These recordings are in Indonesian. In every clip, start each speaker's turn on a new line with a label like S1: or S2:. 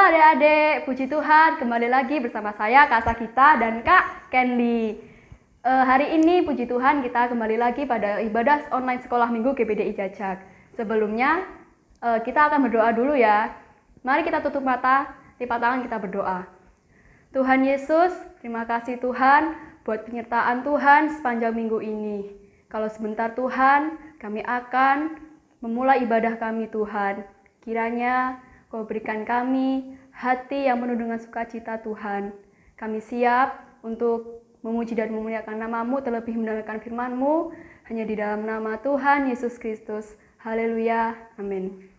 S1: adik-adik, puji Tuhan kembali lagi bersama saya Kak Sakita dan Kak Candy. Hari ini puji Tuhan kita kembali lagi pada ibadah online sekolah minggu GPDI Jajak. Sebelumnya kita akan berdoa dulu ya. Mari kita tutup mata, lipat tangan kita berdoa. Tuhan Yesus, terima kasih Tuhan buat penyertaan Tuhan sepanjang minggu ini. Kalau sebentar Tuhan, kami akan memulai ibadah kami Tuhan. Kiranya Kau berikan kami hati yang penuh dengan sukacita Tuhan. Kami siap untuk memuji dan memuliakan nama-Mu, terlebih mendengarkan firman-Mu, hanya di dalam nama Tuhan Yesus Kristus. Haleluya. Amin.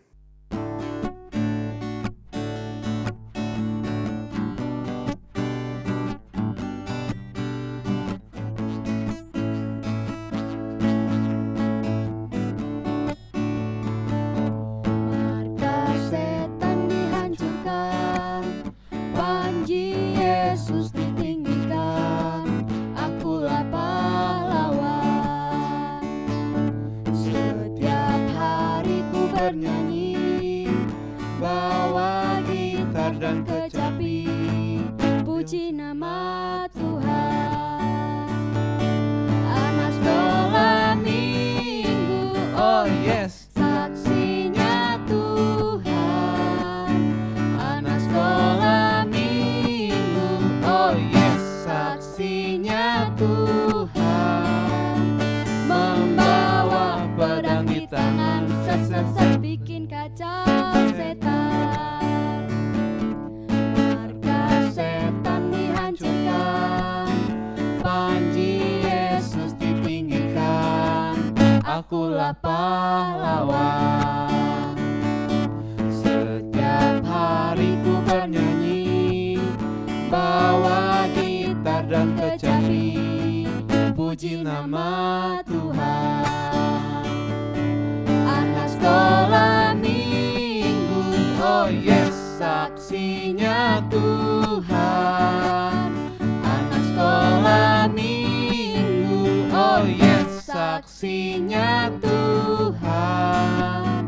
S2: Bernyanyi, bawa gitar dan kecapi, puji nama Tuhan. Anak sekolah minggu, oh yes, saksinya Tuhan. Anak sekolah minggu, oh yes, saksinya Tuhan. Membawa pedang di tangan, set bikin kacau setan. Markas setan dihancurkan, panji Yesus ditinggikan. Akulah pahlawan. Setiap hari ku bernyanyi, bawa gitar dan kecapi, puji nama Tuhan. Anak sekolah minggu, oh yes, saksinya Tuhan. Anak sekolah minggu, oh yes, saksinya Tuhan.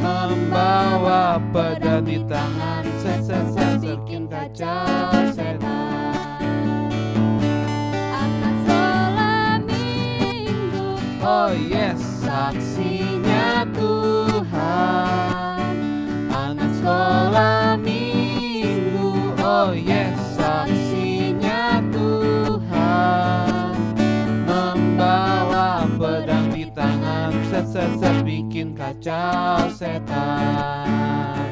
S2: Membawa pedang di tangan, set bikin kacau setan. Anak sekolah minggu, oh yes, saksinya Tuhan. Anak sekolah minggu, oh yes, saksinya Tuhan. Membawa pedang di tangan, set bikin kacau setan.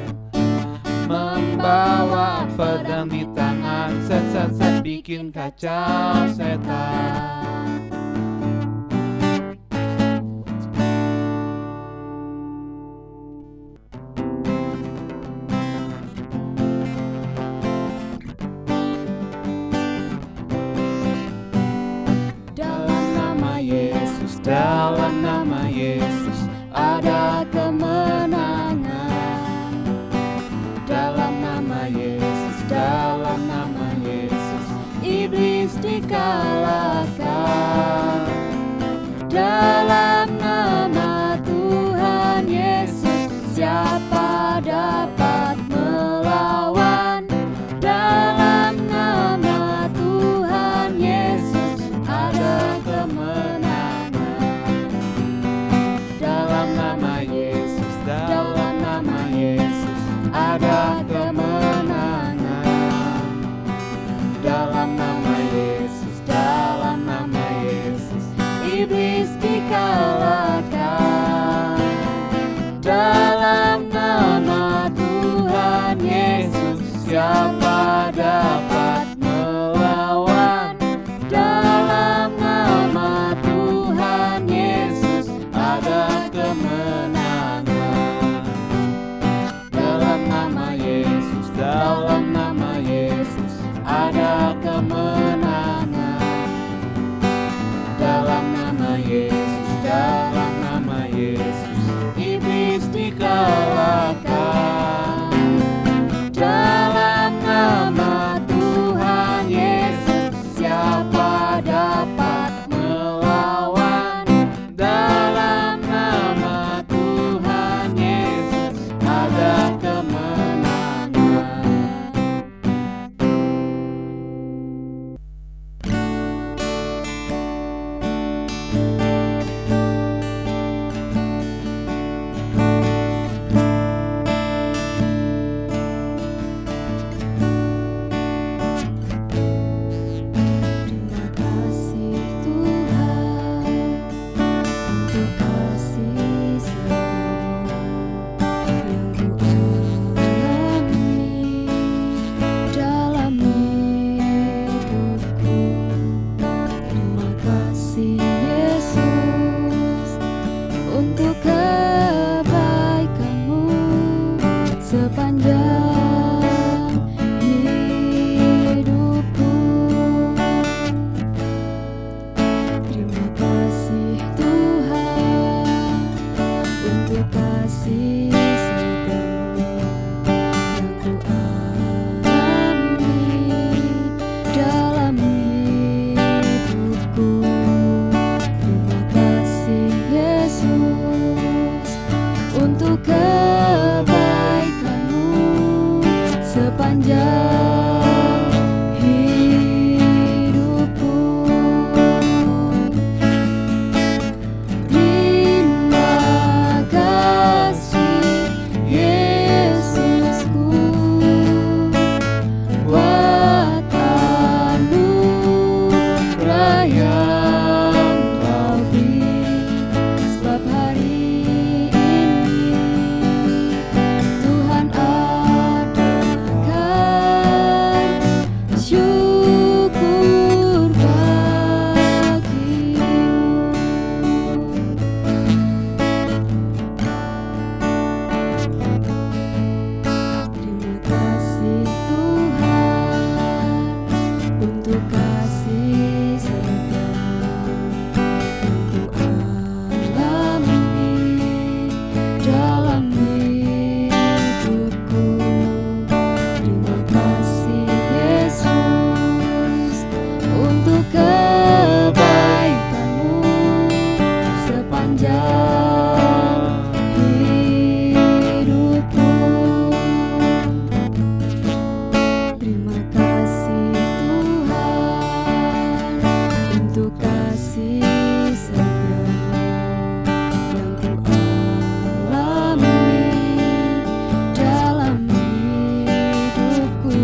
S2: Membawa pedang di tangan, set bikin kacau setan. Dalam nama Yesus ada kemenangan. Dalam nama Yesus, dalam nama Yesus, iblis dikalahkan. Dalam nama Tuhan Yesus, siapa dapat melawan? Dalam nama Tuhan Yesus ada kemenangan. Ada kemenangan. Dalam nama Yesus, dalam nama Yesus, iblis dikalahkan. Dalam nama Tuhan Yesus, siapa dapat melawan? Dalam nama Tuhan Yesus ada kemenangan. Dalam nama Yesus ada kemenangan. Dalam nama Yesus, dalam nama Yesus, iblis dikalahkan. Dalam nama Tuhan Yesus, siapa dapat melawan? Dalam nama Tuhan Yesus ada kemenangan.
S3: sepanjang hidupku. Terima kasih Yesusku buat anugerah yang Kau beri, sebab hari ini Tuhan adakan syukur bagimu. Terima kasih Tuhan untuk kasih setiamu yang Ku alami dalam hidupku. Terima kasih Yesus untuk kebaikan-Mu sepanjang hidupku. Terima kasih Tuhan untuk kasih setiamu yang Ku alami dalam hidupku.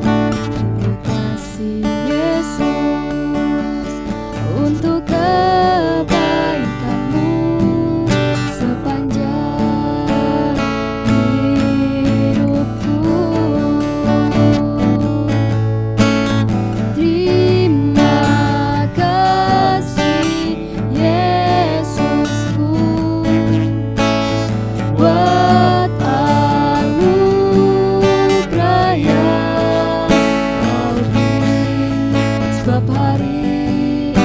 S3: Terima kasih Yesus untuk kebaikan-Mu sepanjang hidupku. Terima kasih Yesusku buat anugerah yang Kau beri, sebab hari ini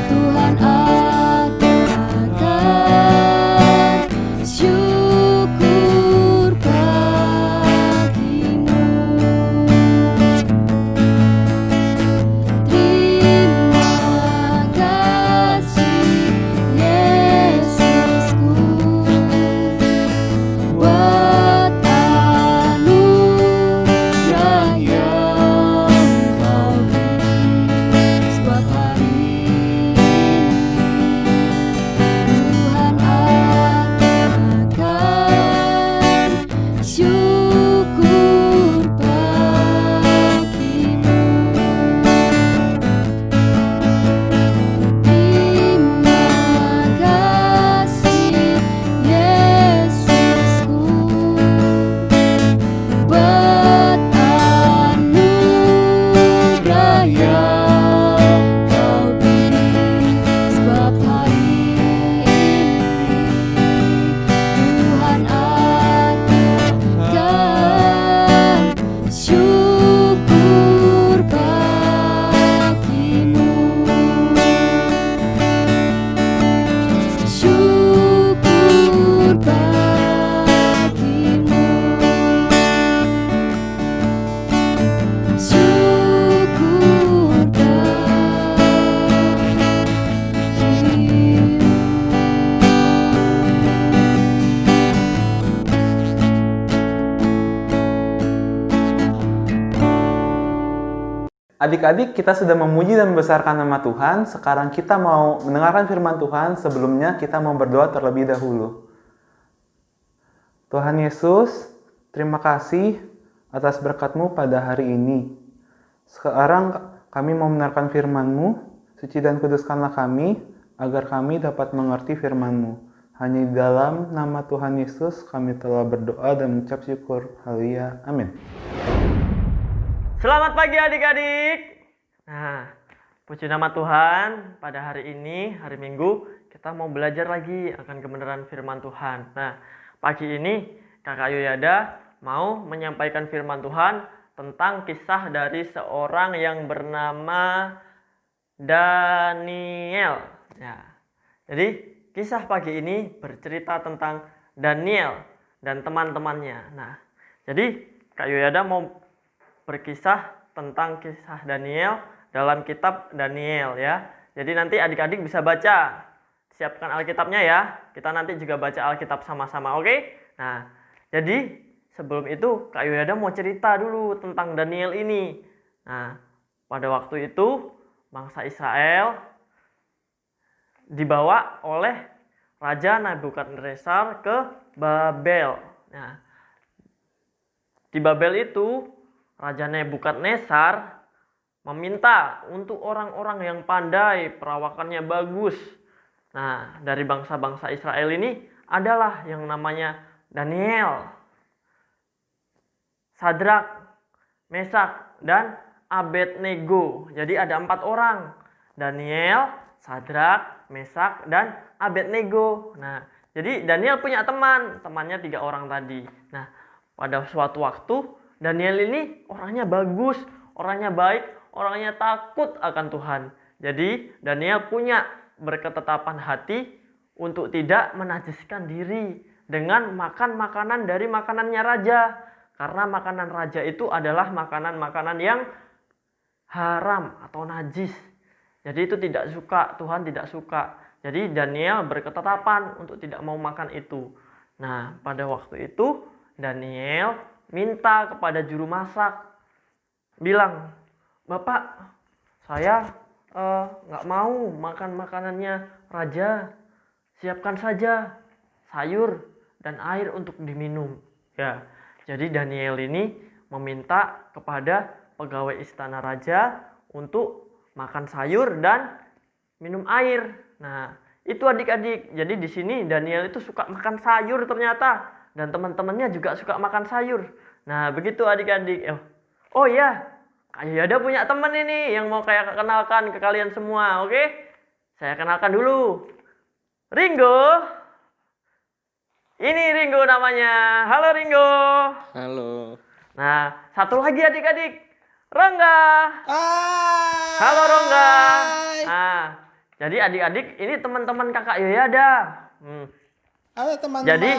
S3: Tuhan adakan syukur bagimu. Terima kasih Yesusku buat anugerah yang Kau beri, sebab hari ini Tuhan adakan syukur bagimu. Terima kasih Yesusku buat anugerah yang Kau beri, sebab hari ini Tuhan adakan syukur bagimu. Syukur bagimu. Syukur
S4: Adik-adik, kita sudah memuji dan membesarkan nama Tuhan. Sekarang kita mau mendengarkan firman Tuhan. Sebelumnya kita mau berdoa terlebih dahulu. Tuhan Yesus, terima kasih atas berkat-Mu pada hari ini. Sekarang kami mau mendengarkan firman-Mu. Suci dan kuduskanlah kami, agar kami dapat mengerti firman-Mu. Hanya di dalam nama Tuhan Yesus kami telah berdoa dan mengucap syukur. Haleluya. Amin.
S5: Selamat pagi adik-adik. Nah, puji nama Tuhan, pada hari ini, hari Minggu, kita mau belajar lagi akan kebenaran firman Tuhan. Nah, pagi ini Kakak Yoyada mau menyampaikan firman Tuhan tentang kisah dari seorang yang bernama Daniel. Ya. Jadi, kisah pagi ini bercerita tentang Daniel dan teman-temannya. Nah, jadi Kak Yoyada mau berkisah tentang kisah Daniel dalam kitab Daniel ya. Jadi nanti adik-adik bisa baca. Siapkan Alkitabnya ya. Kita nanti juga baca Alkitab sama-sama, oke? Nah, Jadi sebelum itu Kak Yoyada mau cerita dulu tentang Daniel ini. Nah, pada waktu itu bangsa Israel dibawa oleh Raja Nebukadnezar ke Babel. Nah, di Babel itu Raja Nebukadnezar meminta untuk orang-orang yang pandai, perawakannya bagus. Nah, dari bangsa-bangsa Israel ini adalah yang namanya Daniel, Sadrak, Mesak, dan Abednego. Jadi ada 4 orang. Daniel, Sadrak, Mesak, dan Abednego. Nah, jadi Daniel punya temannya 3 orang tadi. Nah, pada suatu waktu Daniel ini orangnya bagus, orangnya baik, orangnya takut akan Tuhan. Jadi Daniel punya berketetapan hati untuk tidak menajiskan diri dengan makan makanan dari makanannya raja. Karena makanan raja itu adalah makanan-makanan yang haram atau najis. Jadi itu tidak suka, Tuhan tidak suka. Jadi Daniel berketetapan untuk tidak mau makan itu. Nah, pada waktu itu Daniel minta kepada juru masak, bilang, "Bapak, saya nggak mau makan makanannya raja. Siapkan saja sayur dan air untuk diminum." Ya, jadi Daniel ini meminta kepada pegawai istana raja untuk makan sayur dan minum air. Nah, itu adik-adik. Jadi di sini Daniel itu suka makan sayur ternyata, dan teman-temannya juga suka makan sayur. Nah, begitu adik-adik. Oh iya, Kak Yoyada punya teman ini yang mau kayak kenalkan ke kalian semua, oke? Saya kenalkan dulu. Ringo. Ini Ringo namanya. Halo Ringo.
S2: Halo.
S5: Nah, satu lagi adik-adik. Rongga.
S2: Hai.
S5: Halo Rongga. Nah, jadi adik-adik ini teman-teman Kakak Yoyada.
S2: Halo teman-teman.
S5: Jadi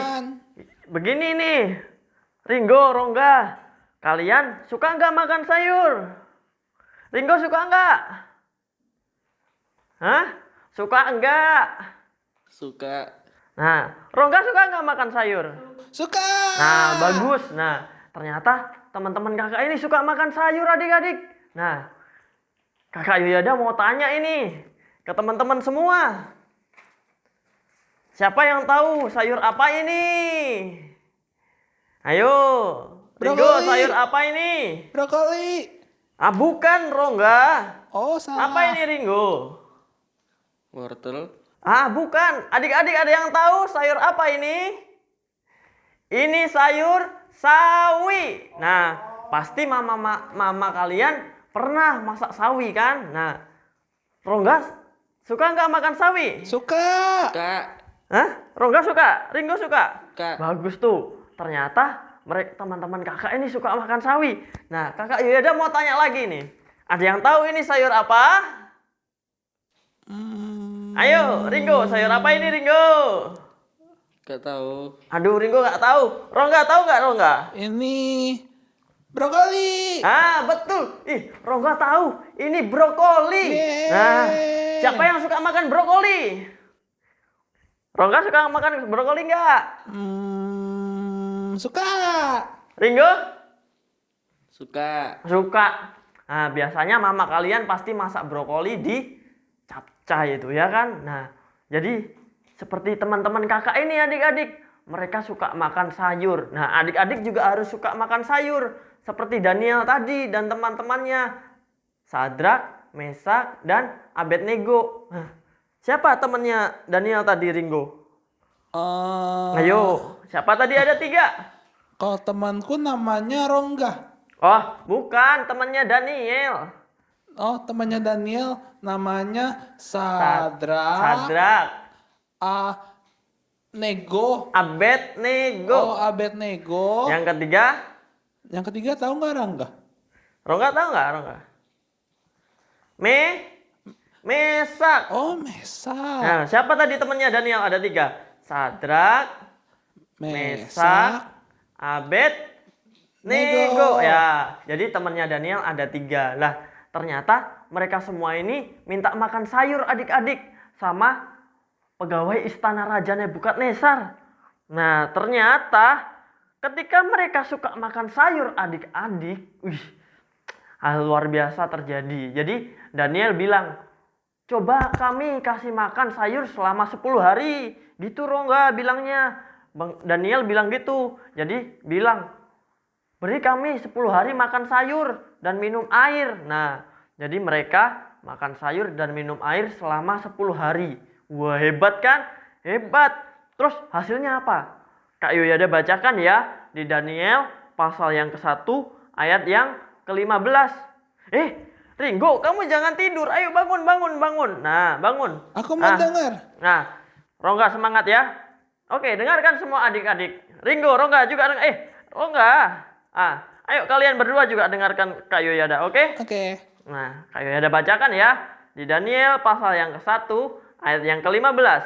S5: begini nih, Ringo, Rongga, kalian suka nggak makan sayur? Ringo suka nggak? Hah? Suka nggak?
S2: Suka.
S5: Nah, Rongga suka nggak makan sayur?
S2: Suka.
S5: Nah, bagus. Nah, ternyata teman-teman kakak ini suka makan sayur adik-adik. Nah, Kakak Yoyada mau tanya ini ke teman-teman semua. Siapa yang tahu sayur apa ini? Ayo, Ringo,
S2: Brokoli.
S5: sayur apa ini?
S2: Brokoli.
S5: Ah, bukan, Rongga.
S2: Oh, salah.
S5: Apa ini, Ringo?
S2: Wortel.
S5: Ah, bukan. Adik-adik ada yang tahu sayur apa ini? Ini sayur sawi. Nah, pasti mama kalian pernah masak sawi kan? Nah, Rongga suka nggak makan sawi?
S2: Suka. Suka.
S5: Hah? Rongga suka? Ringo suka?
S2: Suka.
S5: Bagus tuh. Ternyata mereka teman-teman kakak ini suka makan sawi. Nah, Kakak Yoyada mau tanya lagi nih. Ada yang tahu ini sayur apa? Ayo, Ringo, sayur apa ini, Ringo?
S2: Gak tahu.
S5: Aduh, Ringo nggak tahu. Rongga tahu nggak, Rongga?
S2: Ini brokoli.
S5: Ah, betul. Ih, Rongga tahu. Ini brokoli.
S2: Yeay.
S5: Nah, siapa yang suka makan brokoli? Rongga suka makan brokoli nggak?
S2: Suka.
S5: Ringo?
S2: Suka.
S5: Suka. Nah, biasanya mama kalian pasti masak brokoli di capcay itu ya kan. Nah, jadi seperti teman-teman kakak ini adik-adik, mereka suka makan sayur. Nah, adik-adik juga harus suka makan sayur seperti Daniel tadi dan teman-temannya, Sadrak, Mesak, dan Abednego. Nah, siapa temannya Daniel tadi, Ringo? Ayo, siapa tadi ada 3?
S2: Kalau temanku namanya Rongga.
S5: Oh, bukan, temannya Daniel.
S2: Oh, temannya Daniel namanya Sadrak.
S5: Sadrak,
S2: Nego.
S5: Abednego.
S2: Oh, Abednego.
S5: Yang ketiga,
S2: Yang ketiga tahu nggak Rangga?
S5: Rongga tahu nggak, Rongga? Mesak.
S2: Oh, Mesak.
S5: Nah, siapa tadi temannya Daniel? Ada 3. Sadrak, Mesak, Abednego. Ya, jadi temannya Daniel ada 3. Lah, ternyata mereka semua ini minta makan sayur adik-adik sama pegawai istana Raja Nebukadnezar. Nah, ternyata ketika mereka suka makan sayur adik-adik, hal luar biasa terjadi. Jadi Daniel bilang, coba kami kasih makan sayur selama 10 hari. Gitu Rongga bilangnya. Daniel bilang gitu. Jadi bilang, beri kami 10 hari makan sayur dan minum air. Nah, jadi mereka makan sayur dan minum air selama 10 hari. Wah, hebat kan? Hebat. Terus hasilnya apa? Kak Yoyada bacakan ya di Daniel pasal yang ke-1 ayat yang ke-15. Ringo, kamu jangan tidur. Ayo bangun. Nah, bangun.
S2: Aku mau dengar.
S5: Nah, Rongga semangat ya. Oke, dengarkan semua adik-adik. Ringo, Rongga juga dengar. Rongga. Ayo kalian berdua juga dengarkan Kak Yoyada, oke?
S2: Oke.
S5: Nah, Kak Yoyada bacakan ya. Di Daniel pasal yang ke-1 ayat yang ke-15.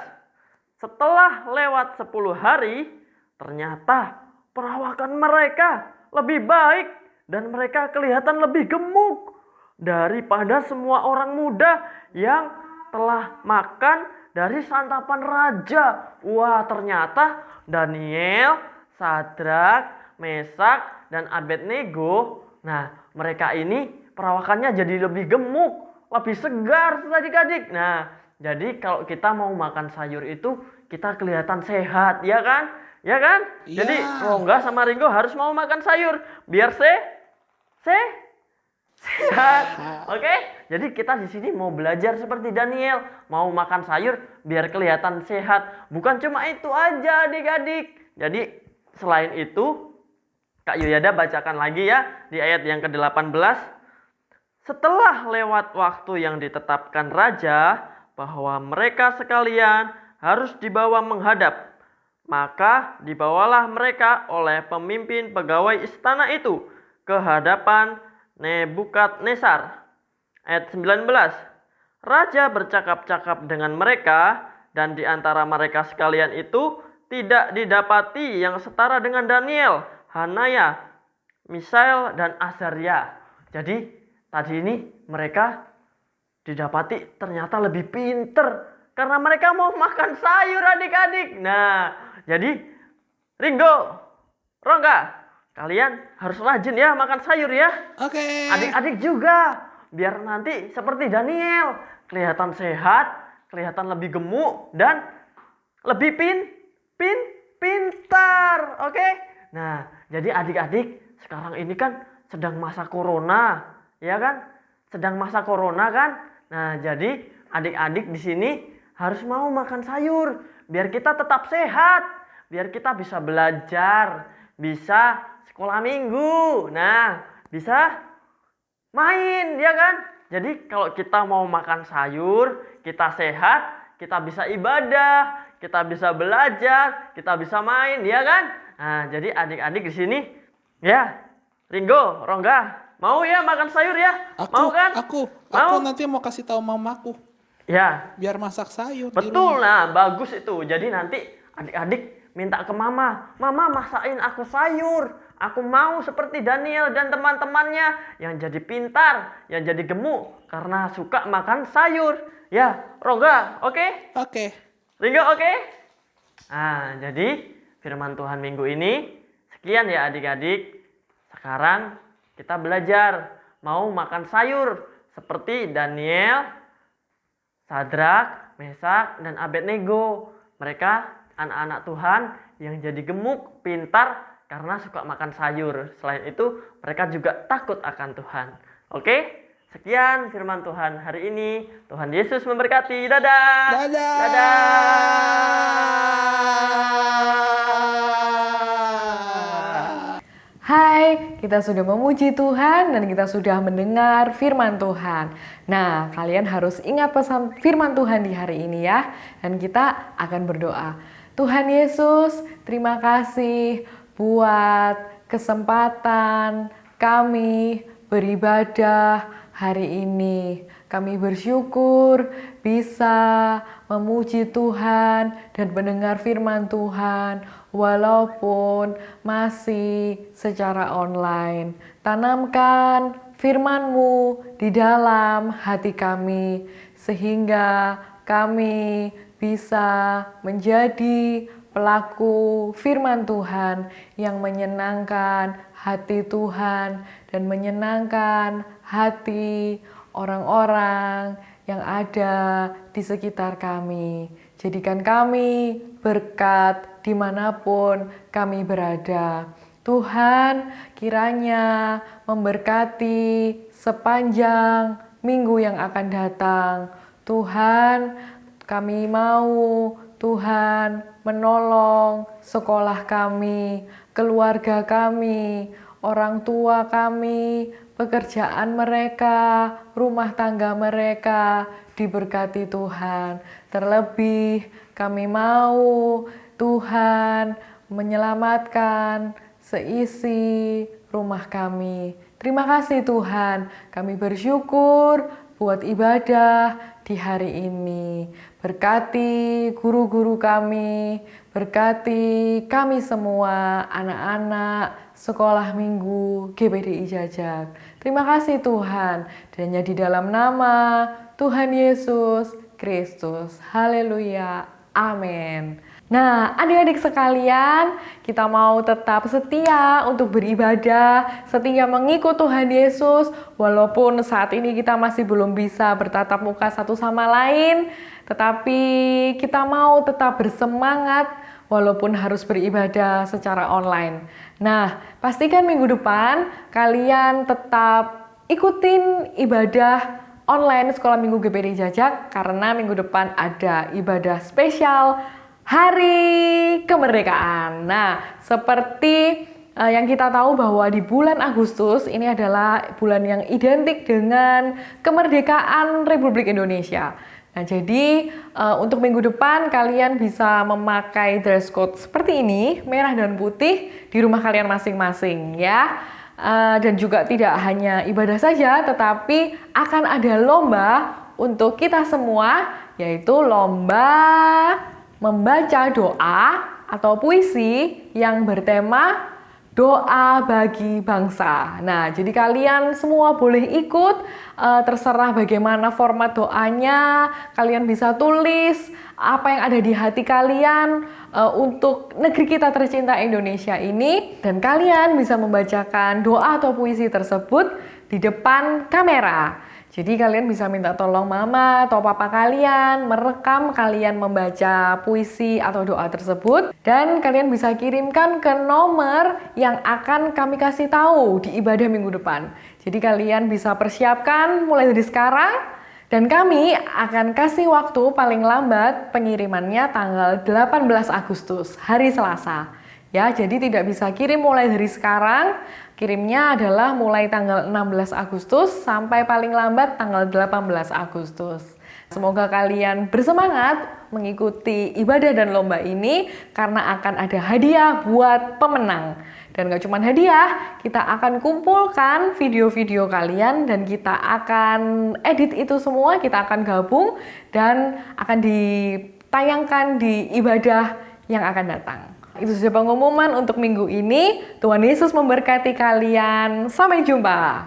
S5: Setelah lewat 10 hari, ternyata perawakan mereka lebih baik dan mereka kelihatan lebih gemuk daripada semua orang muda yang telah makan dari santapan raja. Wah, ternyata Daniel, Sadrak, Mesak, dan Abednego, nah mereka ini perawakannya jadi lebih gemuk, lebih segar adik-adik. Nah, jadi kalau kita mau makan sayur itu kita kelihatan sehat, ya kan? Ya kan?
S2: Iya.
S5: Jadi Rongga sama Ringo harus mau makan sayur biar sehat. Oke? Jadi kita di sini mau belajar seperti Daniel, mau makan sayur biar kelihatan sehat. Bukan cuma itu aja adik-adik. Jadi selain itu Kak Yoyada bacakan lagi ya di ayat yang ke-18. Setelah lewat waktu yang ditetapkan raja bahwa mereka sekalian harus dibawa menghadap, maka dibawalah mereka oleh pemimpin pegawai istana itu ke hadapan Nebukadnezar. Ayat 19. Raja bercakap-cakap dengan mereka, dan di antara mereka sekalian itu tidak didapati yang setara dengan Daniel, Hanaya, Misael, dan Azaria. Jadi tadi ini mereka didapati ternyata lebih pinter karena mereka mau makan sayur adik-adik. Nah, jadi Ringo, Rongga, kalian harus rajin ya makan sayur ya.
S2: Oke.
S5: Adik-adik juga, biar nanti seperti Daniel, kelihatan sehat, kelihatan lebih gemuk, dan lebih pintar. Oke? Nah, jadi adik-adik, sekarang ini kan sedang masa corona, ya kan? Sedang masa corona kan? Nah, jadi adik-adik di sini harus mau makan sayur, biar kita tetap sehat, biar kita bisa belajar, bisa sekolah minggu, nah bisa main, ya kan? Jadi kalau kita mau makan sayur, kita sehat, kita bisa ibadah, kita bisa belajar, kita bisa main, ya kan? Nah, jadi adik-adik di sini, ya, Ringo, Rongga, mau ya makan sayur ya? Mau kan?
S2: Aku
S5: Mau?
S2: nanti mau kasih tahu mamaku
S5: Ya,
S2: biar masak sayur di
S5: betul.
S2: rumah.
S5: Nah, bagus itu. Jadi nanti adik-adik minta ke mama, "Mama, masakin aku sayur. Aku mau seperti Daniel dan teman-temannya yang jadi pintar, yang jadi gemuk karena suka makan sayur." Ya, Rongga, oke?
S2: Oke.
S5: Ringo, oke? Nah, jadi firman Tuhan minggu ini sekian ya adik-adik. Sekarang kita belajar mau makan sayur seperti Daniel, Sadrak, Mesak, dan Abednego. Mereka anak-anak Tuhan yang jadi gemuk, pintar karena suka makan sayur. Selain itu, mereka juga takut akan Tuhan. Oke? Sekian firman Tuhan hari ini. Tuhan Yesus memberkati. Dadah.
S2: Dadah.
S3: Hai, kita sudah memuji Tuhan dan kita sudah mendengar firman Tuhan. Nah, kalian harus ingat pesan firman Tuhan di hari ini ya. Dan kita akan berdoa. Tuhan Yesus, terima kasih buat kesempatan kami beribadah hari ini. Kami bersyukur bisa memuji Tuhan dan mendengar firman Tuhan walaupun masih secara online. Tanamkan firman-Mu di dalam hati kami sehingga kami bisa menjadi pelaku firman Tuhan yang menyenangkan hati Tuhan dan menyenangkan hati orang-orang yang ada di sekitar kami. Jadikan kami berkat dimanapun kami berada. Tuhan kiranya memberkati sepanjang minggu yang akan datang. Tuhan, kami mau Tuhan menolong sekolah kami, keluarga kami, orang tua kami, pekerjaan mereka, rumah tangga mereka diberkati Tuhan. Terlebih kami mau Tuhan menyelamatkan seisi rumah kami. Terima kasih Tuhan, kami bersyukur buat ibadah di hari ini. Berkati guru-guru kami, berkati kami semua anak-anak sekolah minggu GPDI Jajak. Terima kasih Tuhan, dan hanya di dalam nama Tuhan Yesus Kristus. Haleluya. Amin. Nah, adik-adik sekalian, kita mau tetap setia untuk beribadah, setia mengikut Tuhan Yesus, walaupun saat ini kita masih belum bisa bertatap muka satu sama lain, tetapi kita mau tetap bersemangat walaupun harus beribadah secara online. Nah, pastikan minggu depan kalian tetap ikutin ibadah online Sekolah Minggu GPDI Jajak, karena minggu depan ada ibadah spesial Hari Kemerdekaan. Nah, seperti yang kita tahu bahwa di bulan Agustus ini adalah bulan yang identik dengan kemerdekaan Republik Indonesia. Nah, jadi untuk minggu depan kalian bisa memakai dress code seperti ini, merah dan putih di rumah kalian masing-masing ya. Dan juga tidak hanya ibadah saja, tetapi akan ada lomba untuk kita semua, yaitu lomba membaca doa atau puisi yang bertema doa bagi bangsa. Nah, jadi kalian semua boleh ikut, terserah bagaimana format doanya, kalian bisa tulis apa yang ada di hati kalian untuk negeri kita tercinta Indonesia ini, dan kalian bisa membacakan doa atau puisi tersebut di depan kamera. Jadi kalian bisa minta tolong mama atau papa kalian merekam kalian membaca puisi atau doa tersebut, dan kalian bisa kirimkan ke nomor yang akan kami kasih tahu di ibadah minggu depan. Jadi kalian bisa persiapkan mulai dari sekarang, dan kami akan kasih waktu paling lambat pengirimannya tanggal 18 Agustus, hari Selasa. Ya, jadi tidak bisa kirim mulai dari sekarang. Kirimnya adalah mulai tanggal 16 Agustus sampai paling lambat tanggal 18 Agustus. Semoga kalian bersemangat mengikuti ibadah dan lomba ini, karena akan ada hadiah buat pemenang. Dan gak cuma hadiah, kita akan kumpulkan video-video kalian dan kita akan edit itu semua, kita akan gabung dan akan ditayangkan di ibadah yang akan datang. Itu saja pengumuman untuk minggu ini. Tuhan Yesus memberkati kalian. Sampai jumpa.